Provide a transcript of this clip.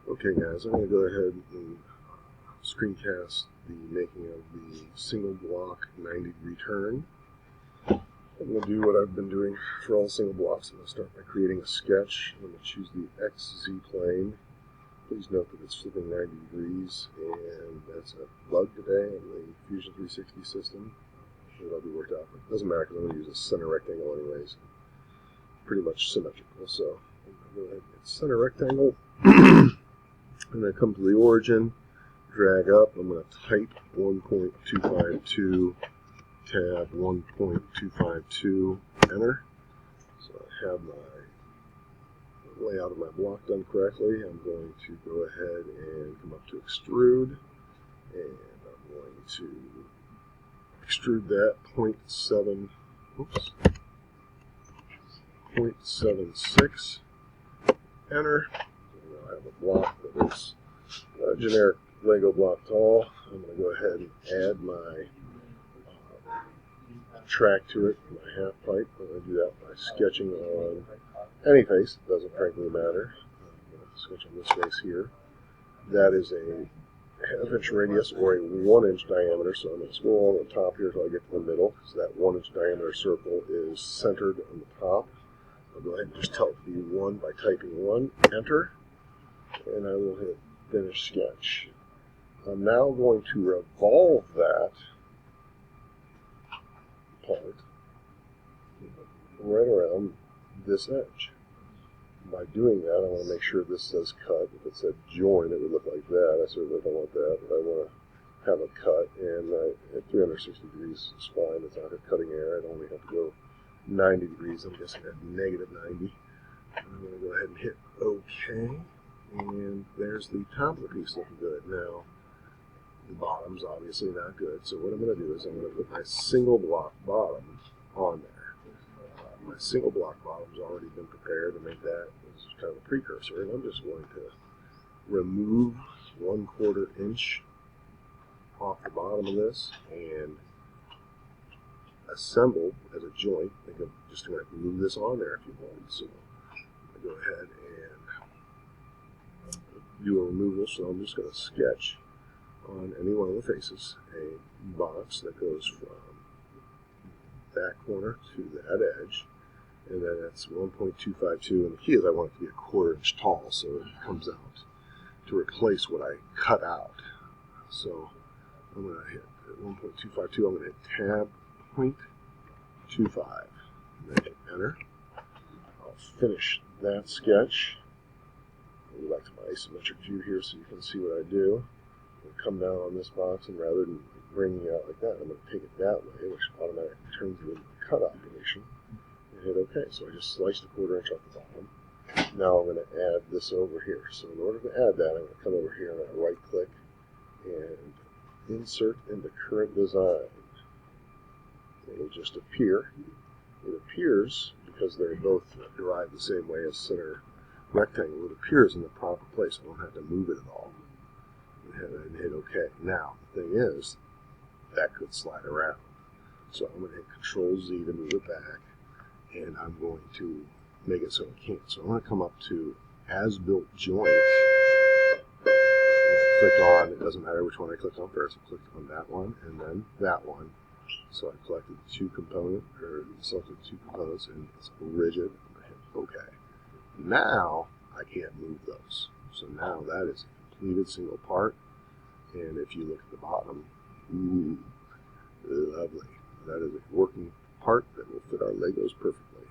Okay guys, I'm going to go ahead and screencast the making of the single block 90-degree turn. I'm going to do what I've been doing for all single blocks. I'm going to start by creating a sketch. I'm going to choose the XZ plane. Please note that it's flipping 90 degrees, and that's a bug today in the Fusion 360 system. It'll be worked out, but it doesn't matter because I'm going to use a center rectangle anyways. Pretty much symmetrical, so I'm going to go ahead and hit center rectangle. I'm going to come to the origin, drag up. I'm going to type 1.252, tab 1.252, enter. So I have my layout of my block done correctly. I'm going to go ahead and come up to extrude, and I'm going to extrude that 0.76, enter. I have a block that is a generic Lego block tall. I'm going to go ahead and add my track to it, my half pipe. I'm going to do that by sketching on any face. It doesn't frankly matter. I'm going to sketch on this face here. That is a half-inch radius or a 1-inch diameter, so I'm going to scroll on the top here until I get to the middle, because that 1-inch diameter circle is centered on the top. I'll go ahead and just tell it to be 1 by typing 1, enter, and I will hit finish sketch. I'm now going to revolve that part right around this edge. By doing that, I want to make sure this says cut. If it said join, it would look like that. I certainly don't want that, but I want to have a cut, and at 360 degrees is fine. It's not a cutting error. I only have to go 90 degrees. I'm guessing at negative 90. I'm going to go ahead and hit OK, and there's the top of the piece looking good. Now, the bottom's obviously not good, so what I'm going to do is I'm going to put my single block bottom on there. My single block bottom's already been prepared to make that as kind of a precursor, and I'm just going to remove 1/4 inch off the bottom of this and assemble as a joint. I think I'm just going to move this on there if you want. So I'm going to go ahead and do a removal. So I'm just going to sketch on any one of the faces a box that goes from that corner to that edge, and then that's 1.252, and the key is I want it to be 1/4 inch tall, so it comes out to replace what I cut out. So I'm going to hit 1.252, I'm going to hit tab 0.25, and then hit enter. I'll finish that sketch. I'll go back to my isometric view here so you can see what I do. I'm going to come down on this box, and rather than bringing it out like that, I'm going to take it that way, which automatically turns it into a cut operation, and hit OK. So I just sliced 1/4 inch off the bottom. Now I'm going to add this over here. So in order to add that, I'm going to come over here and I'm going to right click and insert into current design. It'll just appear. It appears, because they're both derived the same way as center rectangle, it appears in the proper place. I don't have to move it at all. And hit OK. Now, the thing is, that could slide around. So I'm going to hit Control Z to move it back, and I'm going to make it so it can't. So I'm going to come up to As Built Joint. Click on, it doesn't matter which one I clicked on first. I clicked on that one and then that one. So I selected selected two components, and it's rigid. I'm going to hit OK. Now I can't move those. So now that is a completed single part. And if you look at the bottom, ooh, lovely. That is a working part that will fit our Legos perfectly.